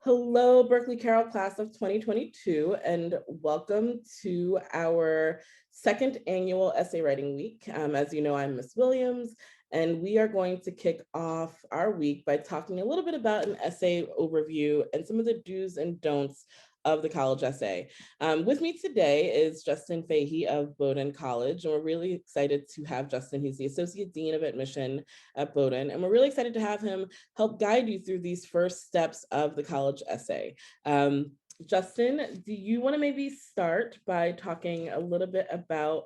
Hello, Berkeley Carroll class of 2022, and welcome to our second annual essay writing week. As you know, I'm Miss Williams, and we are going to kick off our week by talking a little bit about an essay overview and some of the do's and don'ts of the college essay. With me today is Justin Fahey of Bowdoin College, and we're really excited to have Justin. He's the Associate Dean of Admission at Bowdoin, and we're really excited to have him help guide you through these first steps of the college essay. Justin, do you want to maybe start by talking a little bit about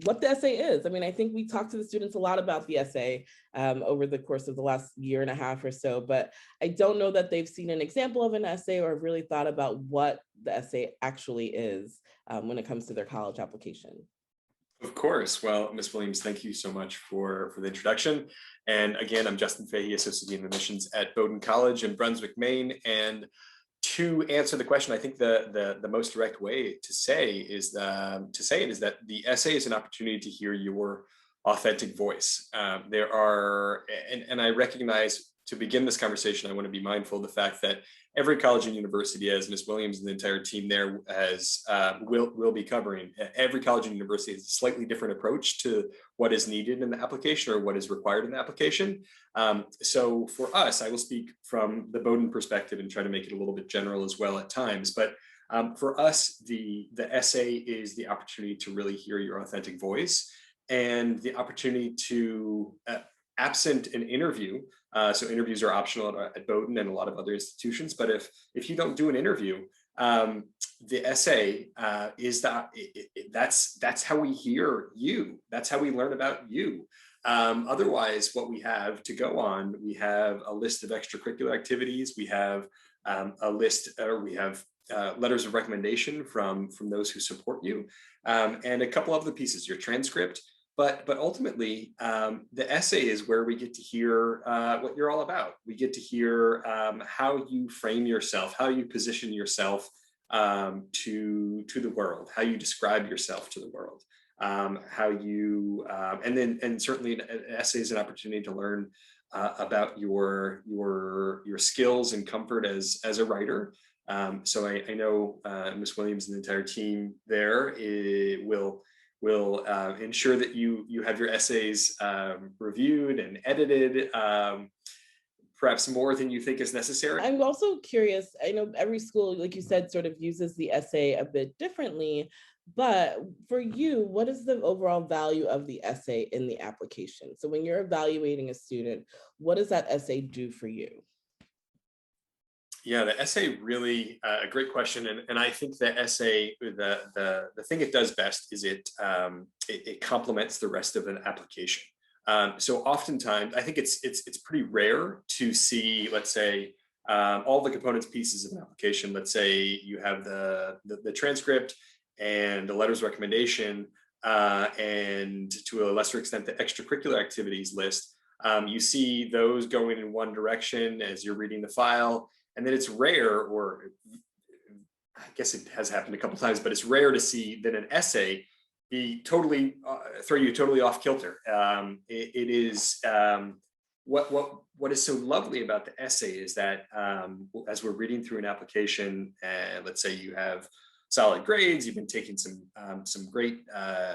what the essay is? I mean, I think we talked to the students a lot about the essay over the course of the last year and a half or so, but I don't know that they've seen an example of an essay or really thought about what the essay actually is when it comes to their college application. Of course. Well, Ms. Williams, thank you so much for the introduction. And again, I'm Justin Fahey, Associate Dean of Admissions at Bowdoin College in Brunswick, Maine. And to answer the question, I think the most direct way to say is that the essay is an opportunity to hear your authentic voice. There are, and I recognize to begin this conversation, I want to be mindful of the fact that every college and university, as Ms. Williams and the entire team there will be covering, every college and university has a slightly different approach to what is needed in the application or what is required in the application. So for us, I will speak from the Bowdoin perspective and try to make it a little bit general as well at times. But for us, the essay is the opportunity to really hear your authentic voice and the opportunity to, absent an interview, so interviews are optional at Bowdoin and a lot of other institutions, but if you don't do an interview, the essay is that's how we hear you. That's how we learn about you. Otherwise, what we have to go on, we have a list of extracurricular activities. We have a list, or we have letters of recommendation from those who support you, and a couple of the pieces, your transcript. But ultimately, the essay is where we get to hear what you're all about. We get to hear how you frame yourself, how you position yourself to the world, how you describe yourself to the world, how you, and certainly an essay is an opportunity to learn about your skills and comfort as a writer. So I know Ms. Williams and the entire team there will ensure that you have your essays reviewed and edited, perhaps more than you think is necessary. I'm also curious, I know every school, like you said, sort of uses the essay a bit differently, but for you, what is the overall value of the essay in the application? So when you're evaluating a student, what does that essay do for you? Yeah, the essay really a great question, and I think the essay, the thing it does best is it complements the rest of an application. So oftentimes, I think it's pretty rare to see, let's say, all the components pieces of an application. Let's say you have the transcript and the letters of recommendation, and to a lesser extent the extracurricular activities list. You see those going in one direction as you're reading the file. And then it's rare, or I guess it has happened a couple of times, but it's rare to see that an essay be totally throw you totally off kilter. It is what is so lovely about the essay is that as we're reading through an application, and let's say you have solid grades, you've been taking some great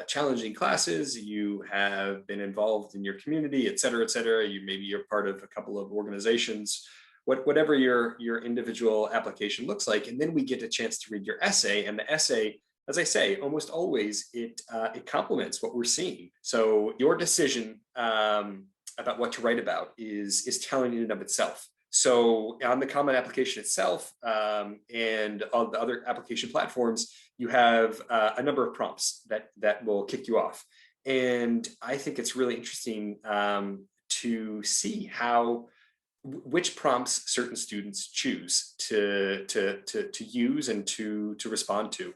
challenging classes, you have been involved in your community, et cetera, et cetera. Maybe you're part of a couple of organizations. Whatever your individual application looks like, and then we get a chance to read your essay, and the essay, as I say, almost always it complements what we're seeing. So your decision about what to write about is telling in and of itself. So on the Common Application itself and on the other application platforms, you have a number of prompts that will kick you off, and I think it's really interesting to see which prompts certain students choose to use and to respond to.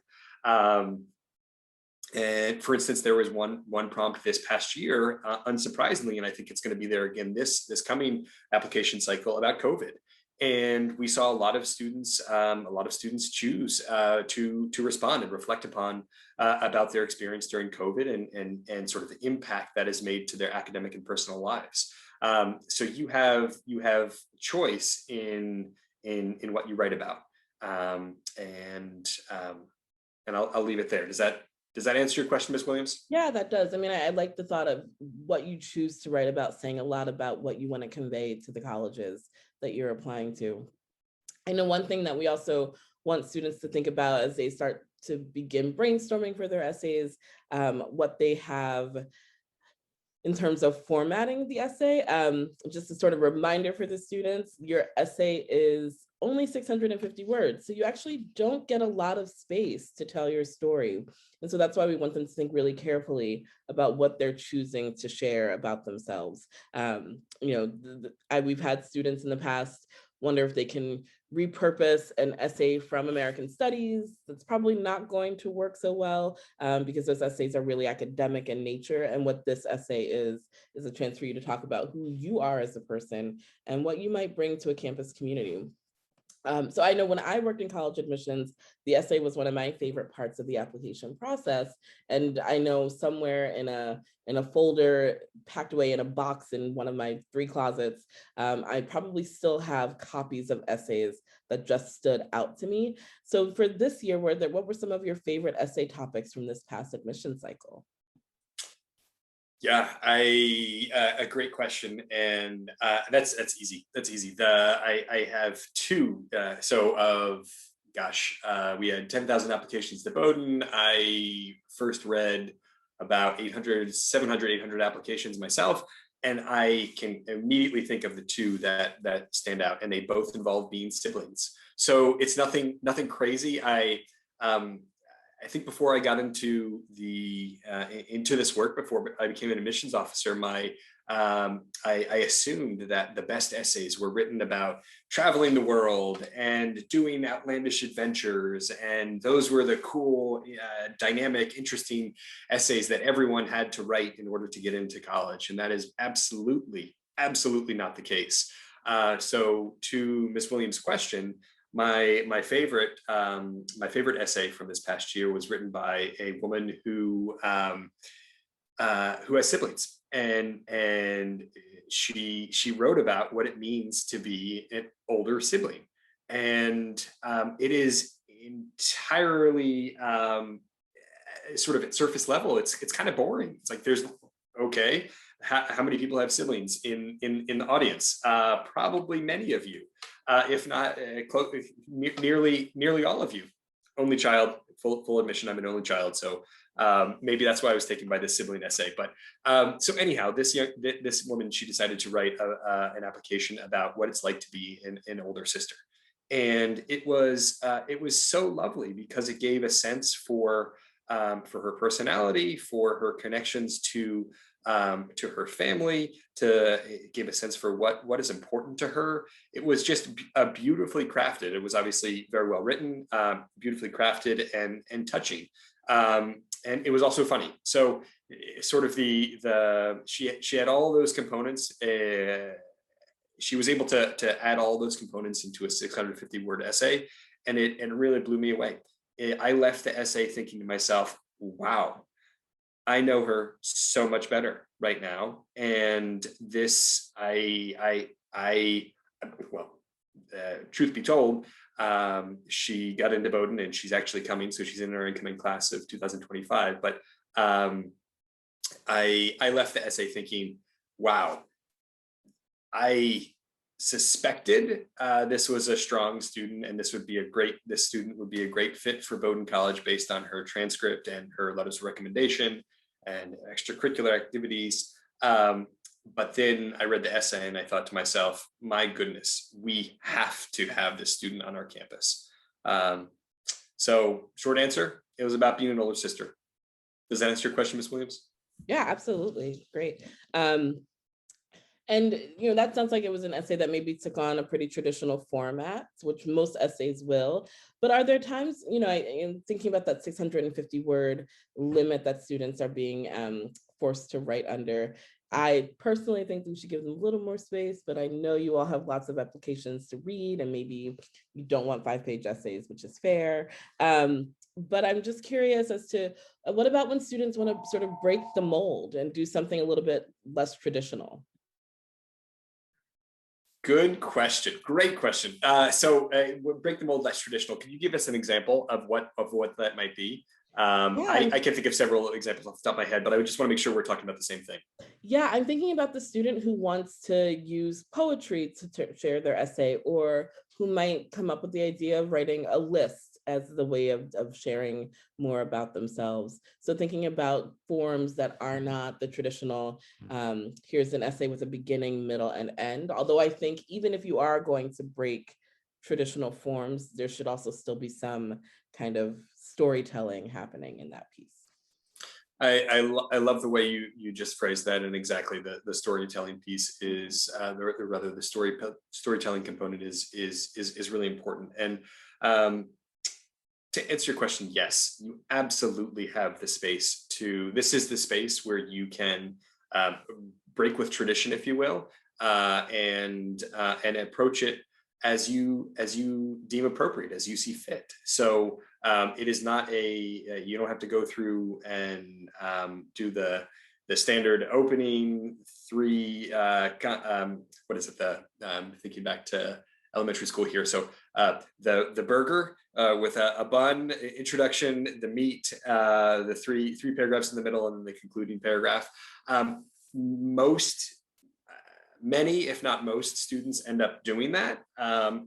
And for instance, there was one prompt this past year, unsurprisingly, and I think it's going to be there again this coming application cycle, about COVID. And we saw a lot of students choose to respond and reflect upon about their experience during COVID and sort of the impact that has made to their academic and personal lives. So you have choice in in what you write about. And I'll leave it there. Does that answer your question, Ms. Williams? Yeah, that does. I mean, I like the thought of what you choose to write about, saying a lot about what you want to convey to the colleges that you're applying to. I know one thing that we also want students to think about as they start to begin brainstorming for their essays, what they have in terms of formatting the essay. Just a sort of reminder for the students, your essay is only 650 words. So you actually don't get a lot of space to tell your story. And so that's why we want them to think really carefully about what they're choosing to share about themselves. We've had students in the past wonder if they can repurpose an essay from American Studies. That's probably not going to work so well because those essays are really academic in nature. And what this essay is a chance for you to talk about who you are as a person and what you might bring to a campus community. So I know when I worked in college admissions, the essay was one of my favorite parts of the application process. And I know somewhere in a folder packed away in a box in one of my 3 closets, I probably still have copies of essays that just stood out to me. So for this year, what were some of your favorite essay topics from this past admission cycle? Yeah, a great question, and that's easy. That's easy. I have 2. We had 10,000 applications to Bowdoin. I first read about 800 applications myself, and I can immediately think of the 2 that stand out, and they both involve being siblings. So it's nothing crazy. I think before I got into this work, before I became an admissions officer, I assumed that the best essays were written about traveling the world and doing outlandish adventures, and those were the cool, dynamic, interesting essays that everyone had to write in order to get into college, and that is absolutely not the case. So to Ms. Williams' question, my favorite essay from this past year was written by a woman who has siblings, and she wrote about what it means to be an older sibling, and it is entirely sort of at surface level. It's kind of boring. It's like there's okay. How many people have siblings in the audience? Probably many of you. If not nearly all of you. Only child, full admission, I'm an only child. So maybe that's why I was taken by this sibling essay. But so anyhow, this woman, she decided to write an application about what it's like to be an older sister. And it was so lovely because it gave a sense for her personality, for her connections to her family, to give a sense for what is important to her. It was just beautifully crafted. It was obviously very well written, beautifully crafted, and touching. And it was also funny. So sort of she had all those components. She was able to add all those components into a 650 word essay, and it really blew me away. I left the essay thinking to myself, wow, I know her so much better right now. And this, truth be told, she got into Bowdoin and she's actually coming. So she's in our incoming class of 2025. But I left the essay thinking, wow, I suspected this was a strong student and this student would be a great fit for Bowdoin College based on her transcript and her letters of recommendation and extracurricular activities. But then I read the essay and I thought to myself, my goodness, we have to have this student on our campus. So short answer, it was about being an older sister. Does that answer your question, Ms. Williams? Yeah, absolutely. Great. And that sounds like it was an essay that maybe took on a pretty traditional format, which most essays will. But are there times, I'm thinking about that 650 word limit that students are being forced to write under. I personally think we should give them a little more space, but I know you all have lots of applications to read and maybe you don't want 5-page essays, which is fair. But I'm just curious as to what about when students want to sort of break the mold and do something a little bit less traditional? Good question. Great question. We'll break the mold less traditional. Can you give us an example of what that might be? Yeah, I can think of several examples off the top of my head, but I would just want to make sure we're talking about the same thing. yeah, I'm thinking about the student who wants to use poetry to share their essay, or who might come up with the idea of writing a list as the way of sharing more about themselves. So thinking about forms that are not the traditional, here's an essay with a beginning, middle, and end. Although I think even if you are going to break traditional forms, there should also still be some kind of storytelling happening in that piece. I love the way you just phrased that, and exactly the storytelling piece is the storytelling component is really important. And to answer your question, yes, you absolutely have the space to. This is the space where you can break with tradition, if you will, and approach it as you deem appropriate, as you see fit. So it is not you don't have to go through and do the standard opening three. What is it? Thinking back to elementary school here. So the burger with a bun, introduction, the meat, the three paragraphs in the middle, and then the concluding paragraph. Many, if not most, students end up doing that,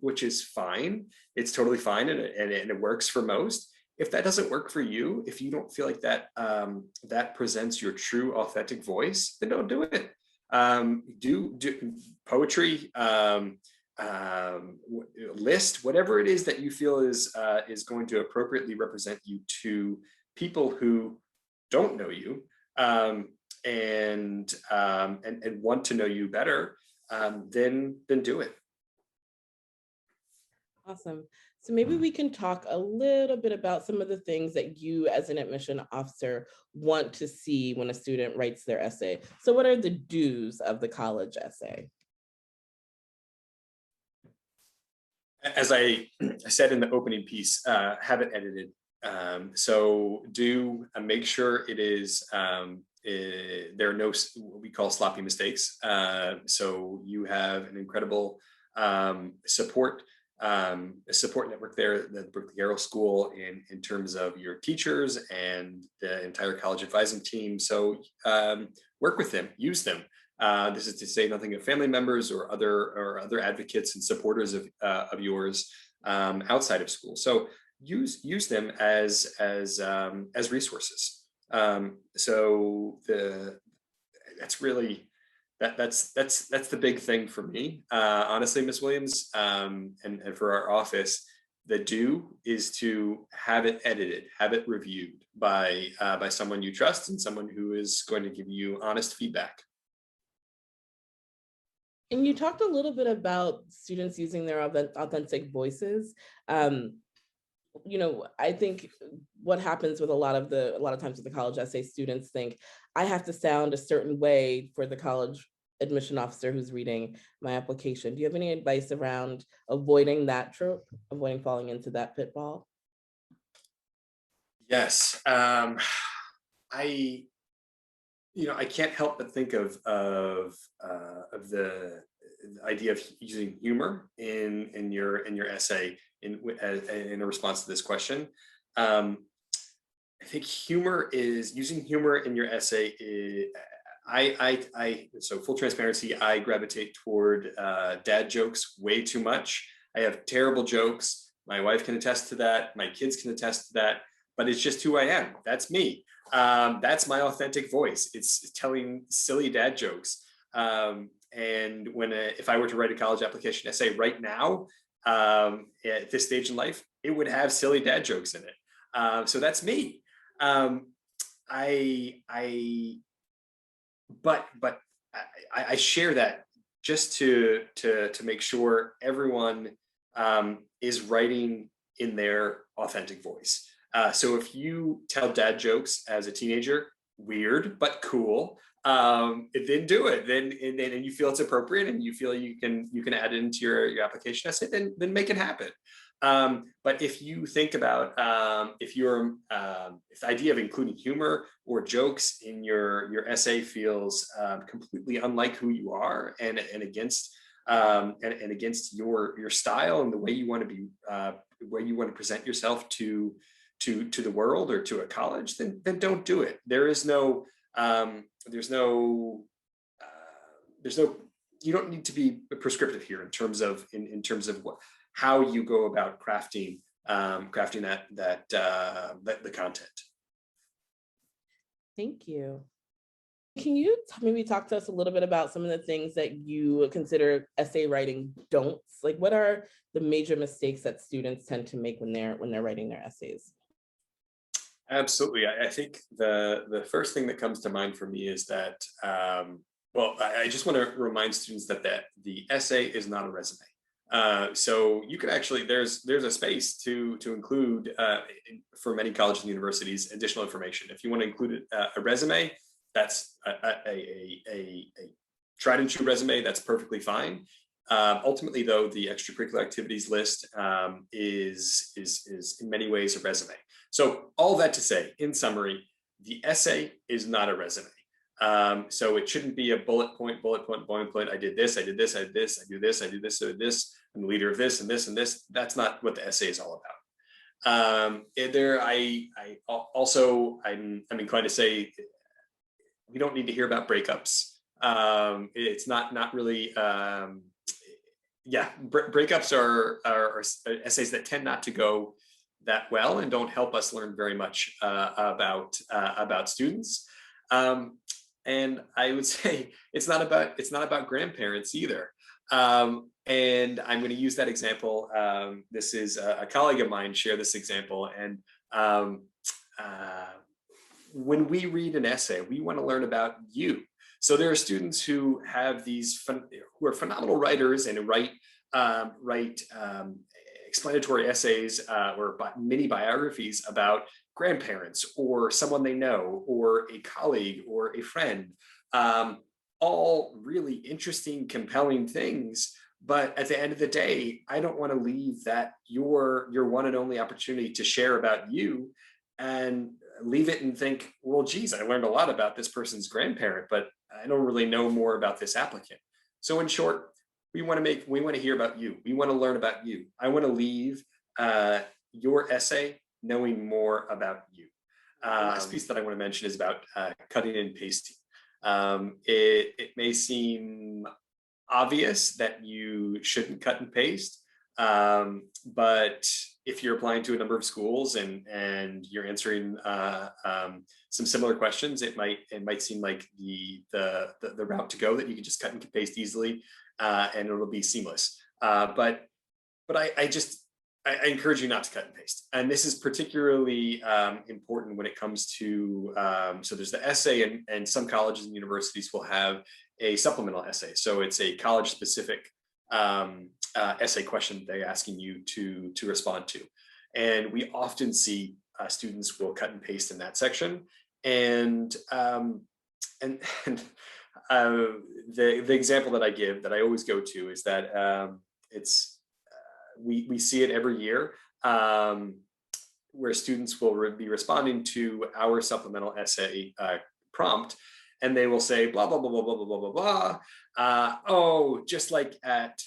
which is fine. It's totally fine, and it works for most. If that doesn't work for you, if you don't feel like that that presents your true, authentic voice, then don't do it. Do poetry, list, whatever it is that you feel is going to appropriately represent you to people who don't know you. And want to know you better, then do it. Awesome. So maybe we can talk a little bit about some of the things that you as an admission officer want to see when a student writes their essay. So what are the do's of the college essay? As I said in the opening piece, have it edited. So do make sure it is there are no what we call sloppy mistakes. So you have an incredible support network there at the Berkeley Garrow School in terms of your teachers and the entire college advising team. So work with them, use them. This is to say nothing of family members or other advocates and supporters of yours outside of school. So use them as resources. So that's really that's the big thing for me, honestly, Ms. Williams, and for our office. The do is to have it edited, have it reviewed by someone you trust and someone who is going to give you honest feedback. And you talked a little bit about students using their authentic voices. I think what happens with a lot of times with the college essay, students think I have to sound a certain way for the college admission officer who's reading my application. Do you have any advice around avoiding that trope, avoiding falling into that pitfall? Yes, I can't help but think of the idea of using humor in your essay in a response to this question. I think using humor in your essay. So full transparency, I gravitate toward dad jokes way too much. I have terrible jokes. My wife can attest to that. My kids can attest to that. But it's just who I am. That's me. That's my authentic voice. It's telling silly dad jokes. And if I were to write a college application essay right now, at this stage in life, it would have silly dad jokes in it. So that's me. But I share that just to make sure everyone is writing in their authentic voice. So if you tell dad jokes as a teenager, weird but cool, then do it. Then you feel it's appropriate and you feel you can add it into your application essay, then make it happen. But if you think about if the idea of including humor or jokes in your essay feels completely unlike who you are and against and against your style and the way you want to be, where you want to present yourself to the world or to a college, then don't do it. There's no you don't need to be prescriptive here in terms of how you go about crafting the content. Thank you. Can you maybe talk to us a little bit about some of the things that you consider essay writing don'ts? Like, what are the major mistakes that students tend to make when they're writing their essays? Absolutely. I think the first thing that comes to mind for me is that, well, I just want to remind students that the essay is not a resume. So you could actually, there's a space to include, for many colleges and universities, additional information. If you want to include a resume, that's a tried and true resume, that's perfectly fine. Ultimately, though, the extracurricular activities list is in many ways a resume. So all that to say, in summary, the essay is not a resume. So it shouldn't be a bullet point. I did this, I did this, I did this, I do this, I do this, I did this. I'm the leader of this and this and this. That's not what the essay is all about. I'm inclined to say we don't need to hear about breakups. It's not really. Breakups are essays that tend not to go that well and don't help us learn very much about students. And I would say it's not about grandparents either. And I'm going to use that example. This is a colleague of mine shared this example. And when we read an essay, we want to learn about you. So there are students who have who are phenomenal writers and write explanatory essays or mini biographies about grandparents or someone they know or a colleague or a friend. All really interesting, compelling things. But at the end of the day, I don't want to leave that your one and only opportunity to share about you and leave it and think, well, geez, I learned a lot about this person's grandparent, but I don't really know more about this applicant. So in short, we want to hear about you. We want to learn about you. I want to leave your essay knowing more about you. The last piece that I want to mention is about cutting and pasting. It may seem obvious that you shouldn't cut and paste, but if you're applying to a number of schools and you're answering some similar questions, it might seem like the route to go, that you can just cut and paste easily and it'll be seamless. But I encourage you not to cut and paste. And this is particularly important when it comes to, so there's the essay, and some colleges and universities will have a supplemental essay. So it's a college specific essay question they're asking you to respond to. And we often see students will cut and paste in that section. And the example that I give, that I always go to, is that we see it every year, where students will be responding to our supplemental essay prompt, and they will say blah blah blah blah blah blah blah blah blah. Oh, just like at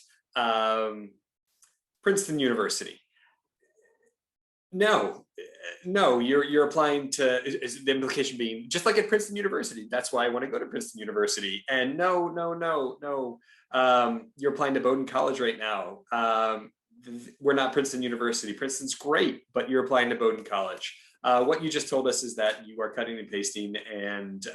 Princeton University. No, you're applying to, is the implication being just like at Princeton University. That's why I want to go to Princeton University. And no, you're applying to Bowdoin College right now. We're not Princeton University. Princeton's great, but you're applying to Bowdoin College. What you just told us is that you are cutting and pasting, and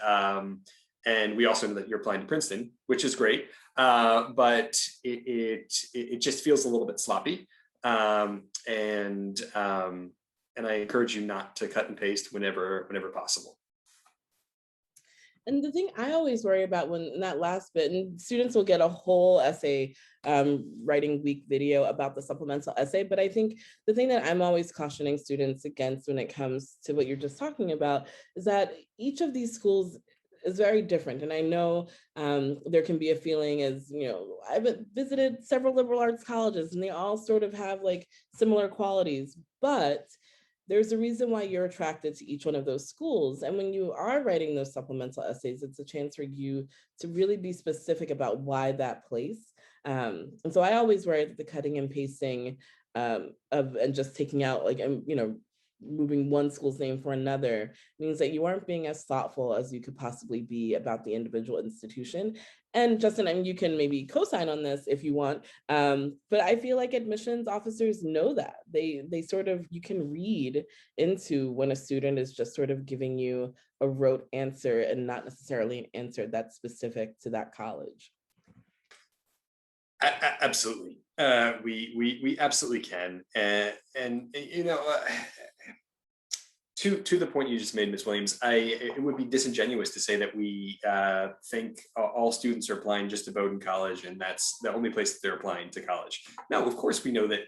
we also know that you're applying to Princeton, which is great, but it just feels a little bit sloppy, and I encourage you not to cut and paste whenever possible. And the thing I always worry about when in that last bit, and students will get a whole essay writing week video about the supplemental essay, but I think the thing that I'm always cautioning students against when it comes to what you're just talking about is that each of these schools is very different. And I know there can be a feeling, as you know, I've visited several liberal arts colleges and they all sort of have like similar qualities, but there's a reason why you're attracted to each one of those schools. And when you are writing those supplemental essays, it's a chance for you to really be specific about why that place. And so I always write the cutting and pasting and just taking out moving one school's name for another means that you aren't being as thoughtful as you could possibly be about the individual institution. And Justin, and you can maybe co-sign on this if you want, but I feel like admissions officers know that. They sort of, you can read into when a student is just sort of giving you a rote answer and not necessarily an answer that's specific to that college. Absolutely. We absolutely can. And to the point you just made, Ms. Williams, it would be disingenuous to say that we think all students are applying just to Bowdoin College and that's the only place that they're applying to college. Now, of course, we know that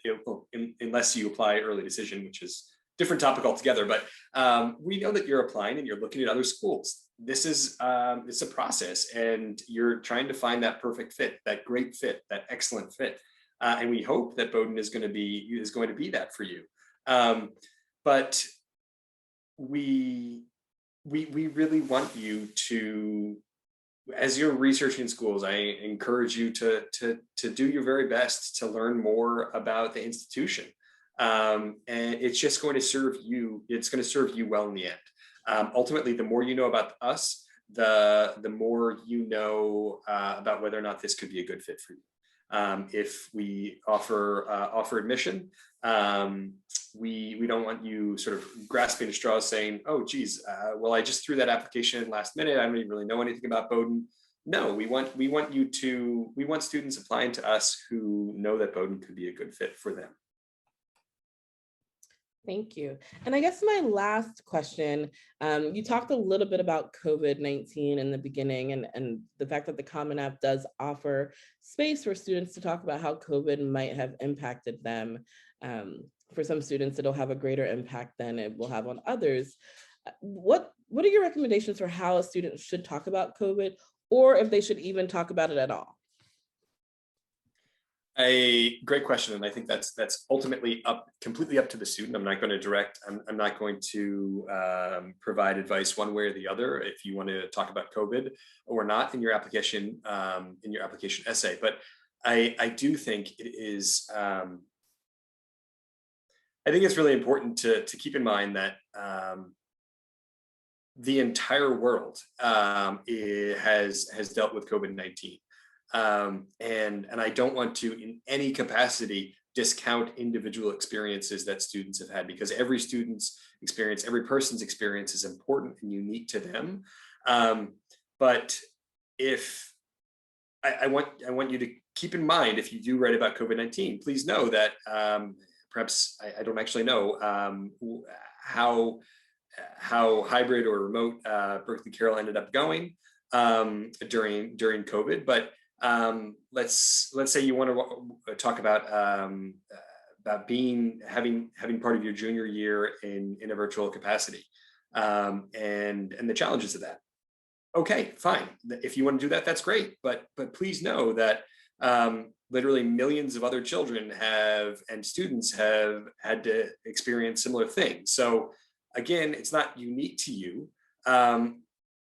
unless you apply early decision, which is a different topic altogether, but we know that you're applying and you're looking at other schools. This is it's a process, and you're trying to find that perfect fit, that great fit, that excellent fit, and we hope that Bowdoin is going to be that for you. But we really want you to, as you're researching schools, I encourage you to do your very best to learn more about the institution, and it's just going to serve you. It's going to serve you well in the end. Ultimately, the more you know about us, the more you know about whether or not this could be a good fit for you. If we offer admission, we don't want you sort of grasping at straws saying, oh, geez, well, I just threw that application in last minute. I don't even really know anything about Bowdoin. No, we want students applying to us who know that Bowdoin could be a good fit for them. Thank you. And I guess my last question, you talked a little bit about COVID-19 in the beginning and the fact that the Common App does offer space for students to talk about how COVID might have impacted them. For some students, it'll have a greater impact than it will have on others. What are your recommendations for how a student should talk about COVID, or if they should even talk about it at all? A great question, and I think that's ultimately completely up to the student. I'm not going to direct. I'm not going to provide advice one way or the other if you want to talk about COVID or not in your application essay. But I do think it is. I think it's really important to keep in mind that the entire world has dealt with COVID-19. And I don't want to in any capacity discount individual experiences that students have had, because every student's experience, every person's experience is important and unique to them. But if I want you to keep in mind, if you do write about COVID-19, please know that perhaps I don't actually know how hybrid or remote Berkeley Carroll ended up going during COVID, but let's say you want to talk about having part of your junior year in a virtual capacity, and the challenges of that. Okay, fine. If you want to do that, that's great. But please know that literally millions of other children and students have had to experience similar things. So again, it's not unique to you.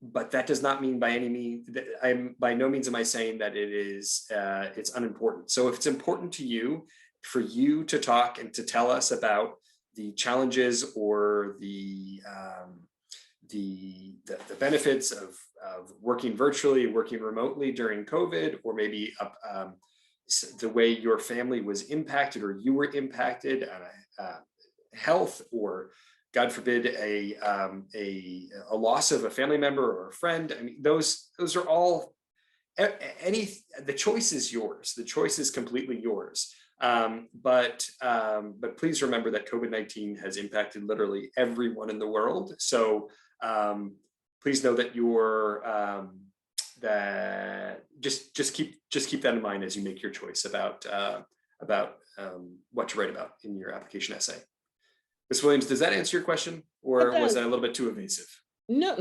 But that does not mean by any means that by no means am I saying that it's unimportant. So if it's important to you, for you to talk and to tell us about the challenges or the benefits of working virtually, working remotely during COVID, or maybe the way your family was impacted or you were impacted on health, or God forbid, a loss of a family member or a friend. I mean, those are all, the choice is yours. The choice is completely yours. But please remember that COVID-19 has impacted literally everyone in the world. So please know that just keep that in mind as you make your choice about what to write about in your application essay. Ms. Williams, does that answer your question, or was that a little bit too evasive? No,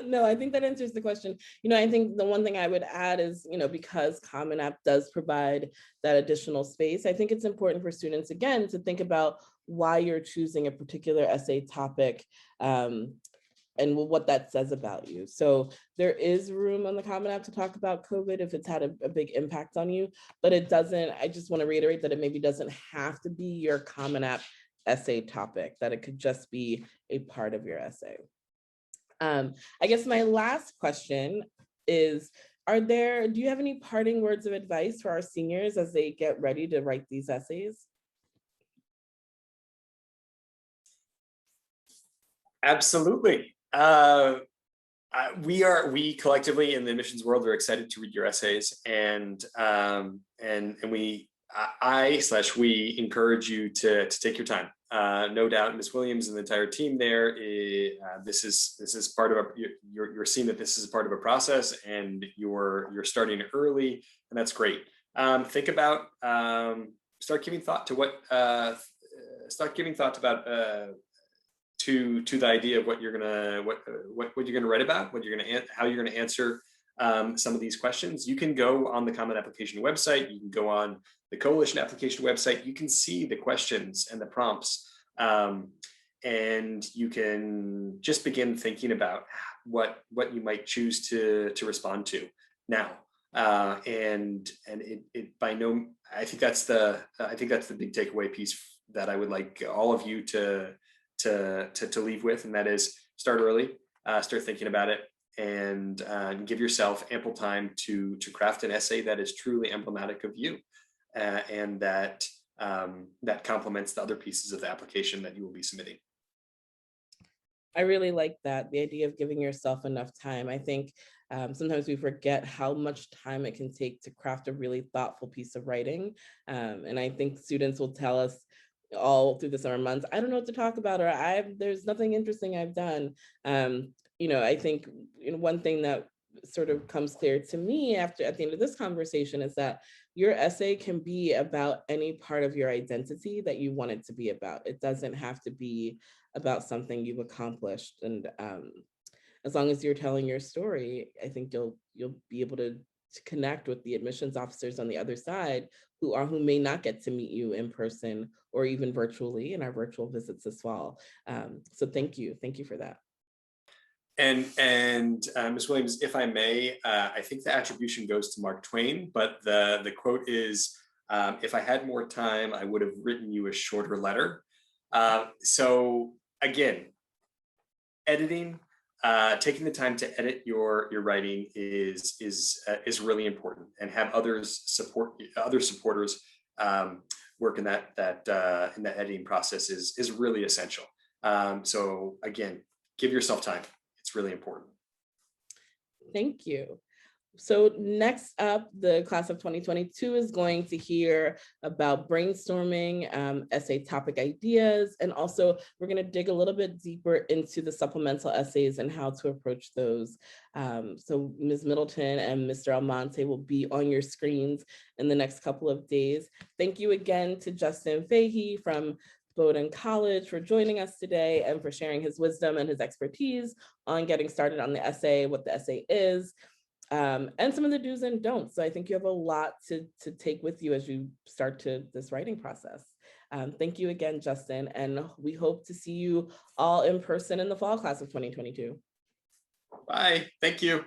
no, I think that answers the question. I think the one thing I would add is, because Common App does provide that additional space, I think it's important for students, again, to think about why you're choosing a particular essay topic, and what that says about you. So there is room on the Common App to talk about COVID if it's had a big impact on you, but it doesn't, I just want to reiterate that it maybe doesn't have to be your Common App essay topic, that it could just be a part of your essay. I guess my last question is, do you have any parting words of advice for our seniors as they get ready to write these essays? Absolutely. We collectively in the admissions world are excited to read your essays, and we encourage you to take your time. No doubt, Ms. Williams and the entire team there, this is part of you're seeing that this is part of a process, and you're starting early, and that's great. Think about start giving thought to to the idea of what you're gonna write about, how you're gonna answer some of these questions. You can go on the Common Application website. You can go on the Coalition Application website. You can see the questions and the prompts, and you can just begin thinking about what you might choose to respond to now. I think that's the big takeaway piece that I would like all of you to leave with, and that is start early, start thinking about it, and give yourself ample time to craft an essay that is truly emblematic of you, and that complements the other pieces of the application that you will be submitting. I really like that, the idea of giving yourself enough time. I think sometimes we forget how much time it can take to craft a really thoughtful piece of writing. And I think students will tell us all through the summer months, I don't know what to talk about, or there's nothing interesting I've done. I think one thing that sort of comes clear to me at the end of this conversation is that your essay can be about any part of your identity that you want it to be about. It doesn't have to be about something you've accomplished. And as long as you're telling your story, I think you'll be able to connect with the admissions officers on the other side who may not get to meet you in person or even virtually in our virtual visits this fall. So thank you for that. And Ms. Williams, if I may, I think the attribution goes to Mark Twain, but the quote is, if I had more time, I would have written you a shorter letter. So again, editing, taking the time to edit your writing is really important, and have other supporters work in that editing process is really essential. So again, give yourself time. It's really important. Thank you. So next up, the class of 2022 is going to hear about brainstorming, essay topic ideas, and also we're going to dig a little bit deeper into the supplemental essays and how to approach those. So Ms. Middleton and Mr. Almonte will be on your screens in the next couple of days. Thank you again to Justin Fahey from Bowdoin College for joining us today and for sharing his wisdom and his expertise on getting started on the essay, what the essay is, and some of the do's and don'ts. So I think you have a lot to take with you as you start this writing process. Thank you again, Justin, and we hope to see you all in person in the fall class of 2022. Bye, thank you.